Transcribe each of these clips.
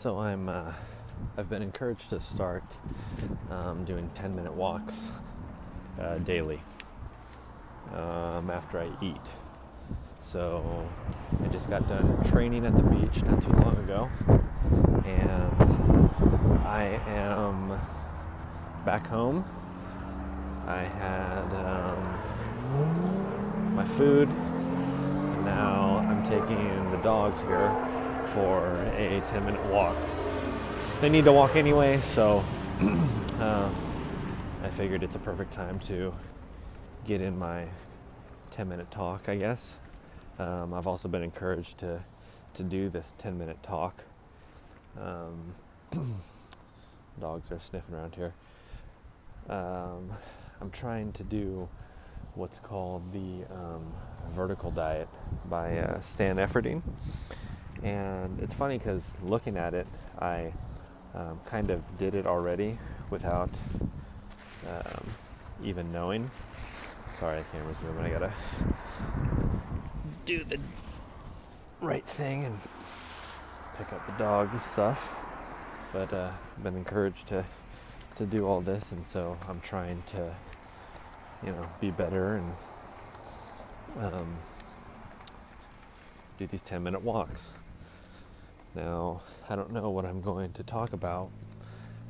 So I've been encouraged to start doing 10-minute walks daily after I eat. So I just got done training at the beach not too long ago, and I am back home. I had my food, and now I'm taking the dogs here for a 10-minute walk. They need to walk anyway, so I figured it's a perfect time to get in my 10-minute talk, I guess. I've also been encouraged to do this 10-minute talk. Dogs are sniffing around here. I'm trying to do what's called the vertical diet by Stan Efferding. And it's funny because looking at it, I kind of did it already without even knowing. Sorry, the camera's moving. I gotta do the right thing and pick up the dog and stuff. But I've been encouraged to do all this, and so I'm trying to, be better and do these 10-minute walks. Now, I don't know what I'm going to talk about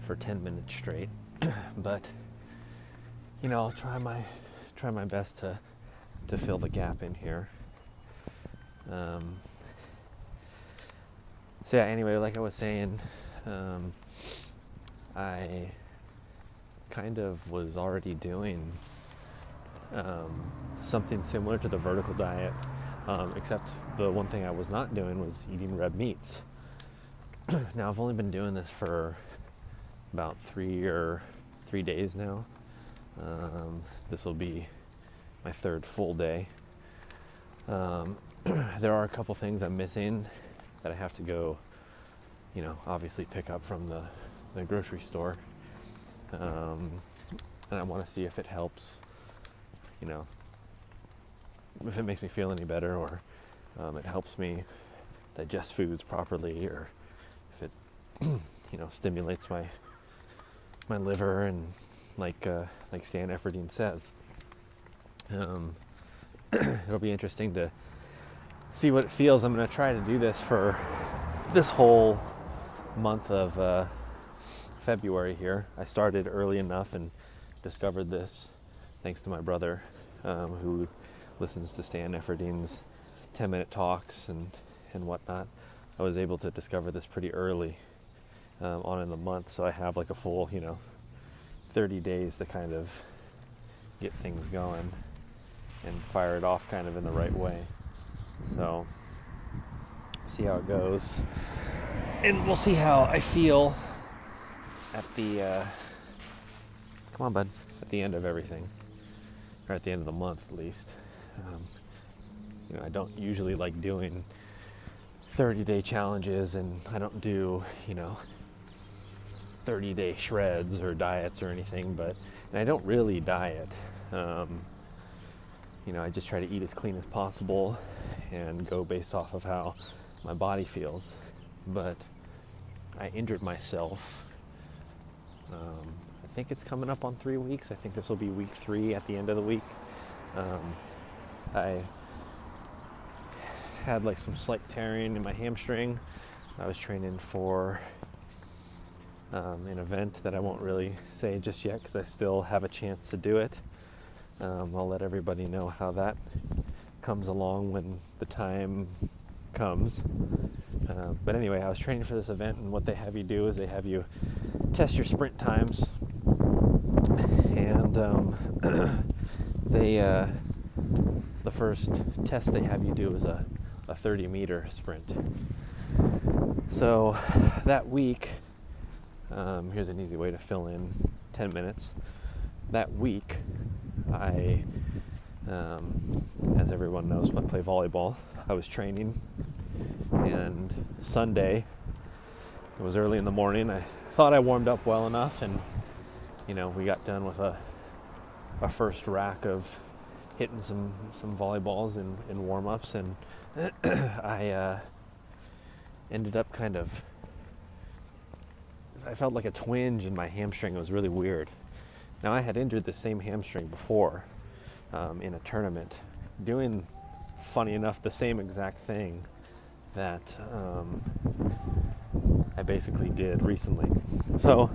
for 10 minutes straight, but I'll try my best to fill the gap in here. So yeah, anyway, like I was saying, I kind of was already doing something similar to the vertical diet, except the one thing I was not doing was eating red meats. Now, I've only been doing this for about 3 days now. This will be my third full day. There are a couple things I'm missing that I have to go, obviously pick up from the grocery store. And I want to see if it helps, if it makes me feel any better, or it helps me digest foods properly, or if it, stimulates my liver, and like Stan Efferding says. It'll be interesting to see what it feels. I'm going to try to do this for this whole month of February here. I started early enough and discovered this thanks to my brother, who listens to Stan Efferding's 10-minute talks and whatnot. I was able to discover this pretty early on in the month, so I have like a full 30 days to kind of get things going and fire it off kind of in the right way. So see how it goes, and we'll see how I feel at the come on bud at the end of everything, or at the end of the month at least. I don't usually like doing 30-day challenges, and I don't do 30-day shreds or diets or anything, and I don't really diet. I just try to eat as clean as possible and go based off of how my body feels. But I injured myself. I think it's coming up on 3 weeks. I think this will be week 3 at the end of the week. I had like some slight tearing in my hamstring. I was training for an event that I won't really say just yet because I still have a chance to do it. I'll let everybody know how that comes along when the time comes. But anyway, I was training for this event, and what they have you do is they have you test your sprint times, and the first test they have you do is a 30-meter sprint. So that week, here's an easy way to fill in 10 minutes. That week, I, as everyone knows, I play volleyball. I was training, and Sunday, it was early in the morning. I thought I warmed up well enough, and we got done with a first rack of hitting some volleyballs in warm-ups, and I ended up kind of I felt like a twinge in my hamstring. It was really weird. Now, I had injured the same hamstring before in a tournament, doing, funny enough, the same exact thing that I basically did recently. So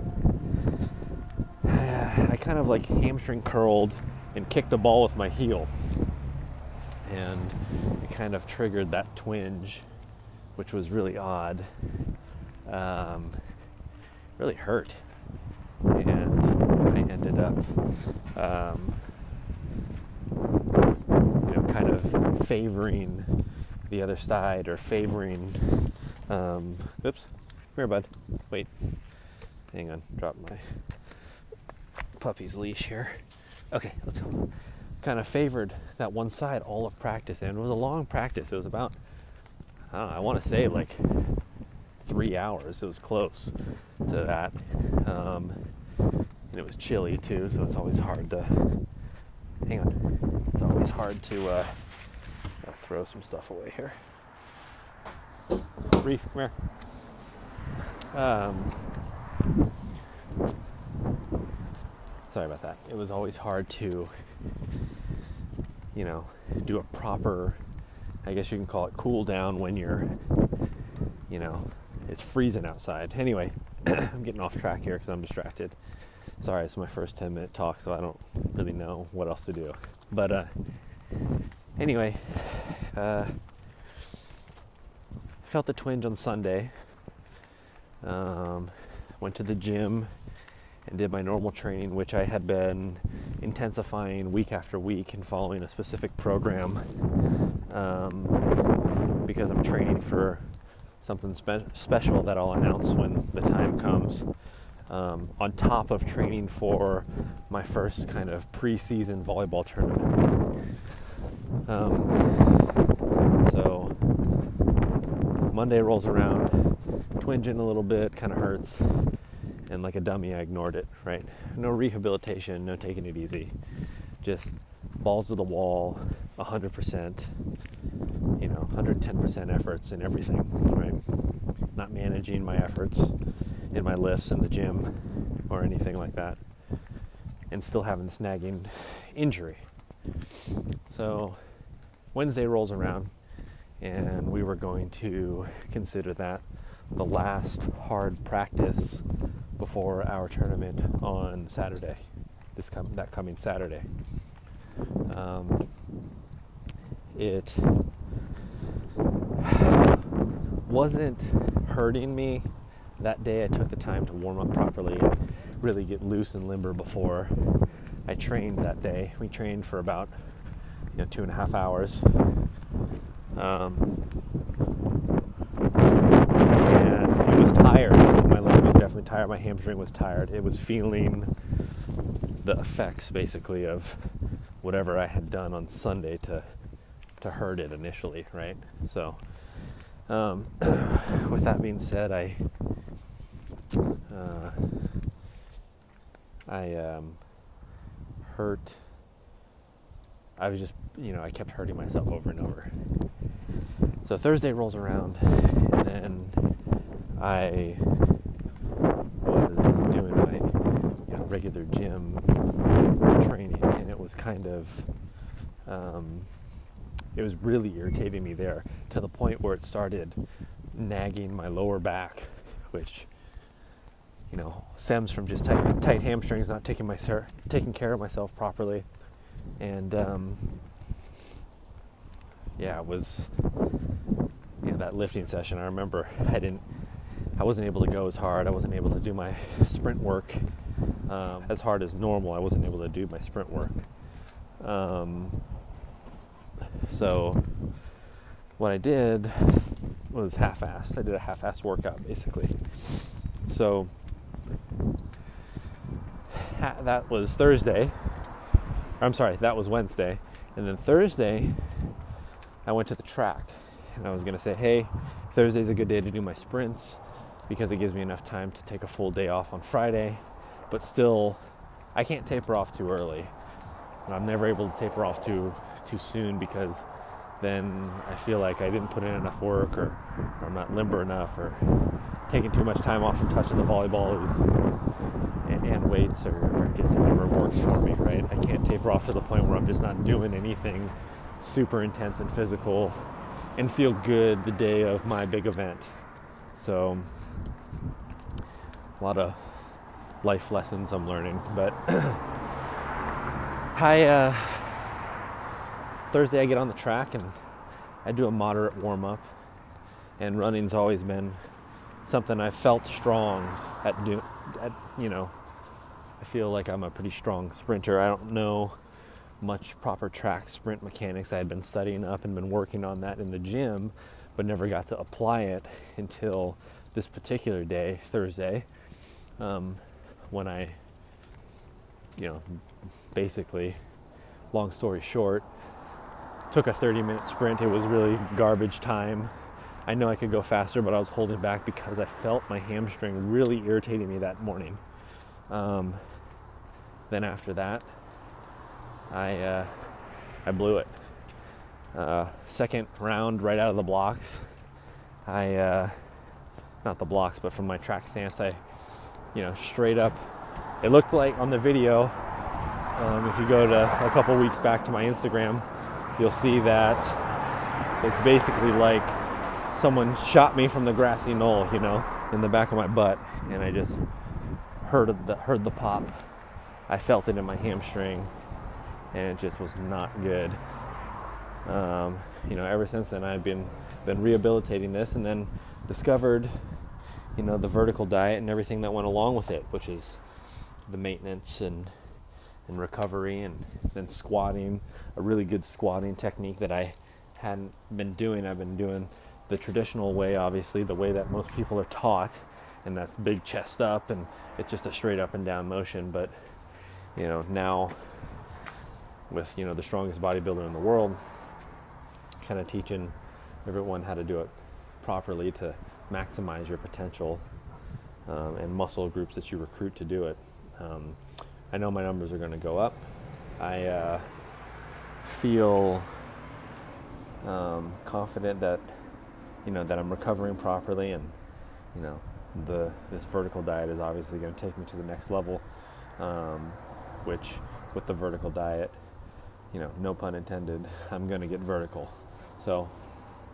I kind of like hamstring curled and kicked a ball with my heel, and it kind of triggered that twinge, which was really odd. Really hurt, and I ended up kind of favoring the other side, or favoring oops, come here, bud, wait, hang on, drop my puppy's leash here. Okay, let's go. Kind of favored that one side all of practice, and it was a long practice. It was about, I want to say like 3 hours. It was close to that. And it was chilly too, so it's always hard to, hang on, it's always hard to throw some stuff away here. Reef, come here. Sorry about that. It was always hard to, do a proper, I guess you can call it, cool down when you're, it's freezing outside. Anyway, I'm getting off track here because I'm distracted. Sorry, it's my first 10-minute talk, so I don't really know what else to do. But anyway, felt the twinge on Sunday. Went to the gym and did my normal training, which I had been intensifying week after week and following a specific program, because I'm training for something special that I'll announce when the time comes, on top of training for my first kind of preseason volleyball tournament. So Monday rolls around, twinging a little bit, kind of hurts, and like a dummy I ignored it, right? No rehabilitation, no taking it easy, just balls to the wall, 100%, 110% efforts in everything, right? Not managing my efforts in my lifts in the gym or anything like that, and still having this nagging injury. So Wednesday rolls around, and we were going to consider that the last hard practice before our tournament on Saturday, that coming Saturday. It wasn't hurting me that day. I took the time to warm up properly and really get loose and limber before I trained that day. We trained for about 2.5 hours. And it was tired. My leg was definitely tired. My hamstring was tired. It was feeling the effects, basically, of whatever I had done on Sunday to hurt it initially, right? So, with that being said, I hurt. I was just, I kept hurting myself over and over. So Thursday rolls around, and then I was doing my regular gym training, and it was kind of, it was really irritating me there, to the point where it started nagging my lower back, which stems from just tight hamstrings, not taking care of myself properly. And it was that lifting session. I remember I wasn't able to go as hard. I wasn't able to do my sprint work as hard as normal. I wasn't able to do my sprint work. So what I did was half-assed. I did a half-assed workout, basically. So that was Thursday. I'm sorry, that was Wednesday. And then Thursday, I went to the track. And I was going to say, hey, Thursday's a good day to do my sprints because it gives me enough time to take a full day off on Friday. But still, I can't taper off too early. And I'm never able to taper off too soon, because then I feel like I didn't put in enough work, or I'm not limber enough, or taking too much time off from touching the volleyball and weights or just it never works for me, right? I can't taper off to the point where I'm just not doing anything super intense and physical and feel good the day of my big event. So a lot of life lessons I'm learning. But Thursday I get on the track and I do a moderate warm-up, and running's always been something I felt strong at I feel like I'm a pretty strong sprinter. I don't know much proper track sprint mechanics. I had been studying up and been working on that in the gym, but never got to apply it until this particular day, Thursday, when I, basically, long story short, took a 30-minute sprint. It was really garbage time. I know I could go faster, but I was holding back because I felt my hamstring really irritating me that morning. Then after that, I blew it. Second round, right out of the blocks, not the blocks, but from my track stance, I straight up, it looked like on the video, if you go to a couple weeks back to my Instagram, you'll see that it's basically like someone shot me from the grassy knoll, in the back of my butt, and I just heard the pop. I felt it in my hamstring, and it just was not good. Ever since then I've been rehabilitating this, and then discovered, the vertical diet and everything that went along with it, which is the maintenance and recovery, and then squatting, a really good squatting technique that I hadn't been doing. I've been doing the traditional way, obviously, the way that most people are taught, and that's big chest up, and it's just a straight up and down motion. But now with the strongest bodybuilder in the world, kind of teaching everyone how to do it properly to maximize your potential, and muscle groups that you recruit to do it. I know my numbers are going to go up. I feel confident that that I'm recovering properly, and this vertical diet is obviously going to take me to the next level, which with the vertical diet, no pun intended, I'm going to get vertical. So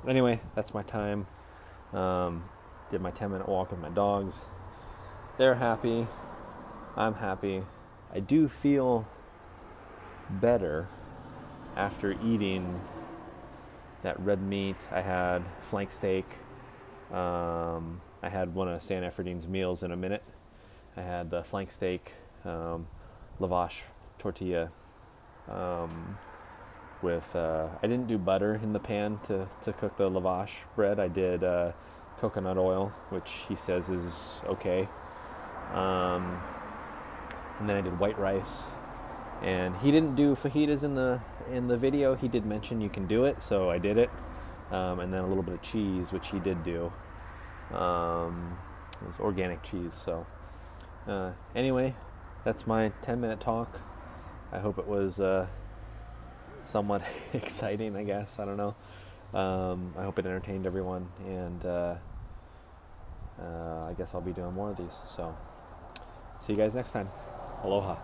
anyway, that's my time. Did my 10-minute walk with my dogs. They're happy. I'm happy. I do feel better after eating that red meat. I had flank steak. I had one of Stan Efferding's meals in a minute. I had the flank steak, lavash tortilla, with, I didn't do butter in the pan to cook the lavash bread. I did coconut oil, which he says is okay. And then I did white rice. And he didn't do fajitas in the video. He did mention you can do it, so I did it. And then a little bit of cheese, which he did do. It was organic cheese. So anyway, that's my 10-minute talk. I hope it was somewhat exciting, I guess. I don't know. I hope it entertained everyone, and I guess I'll be doing more of these. So see you guys next time. Aloha.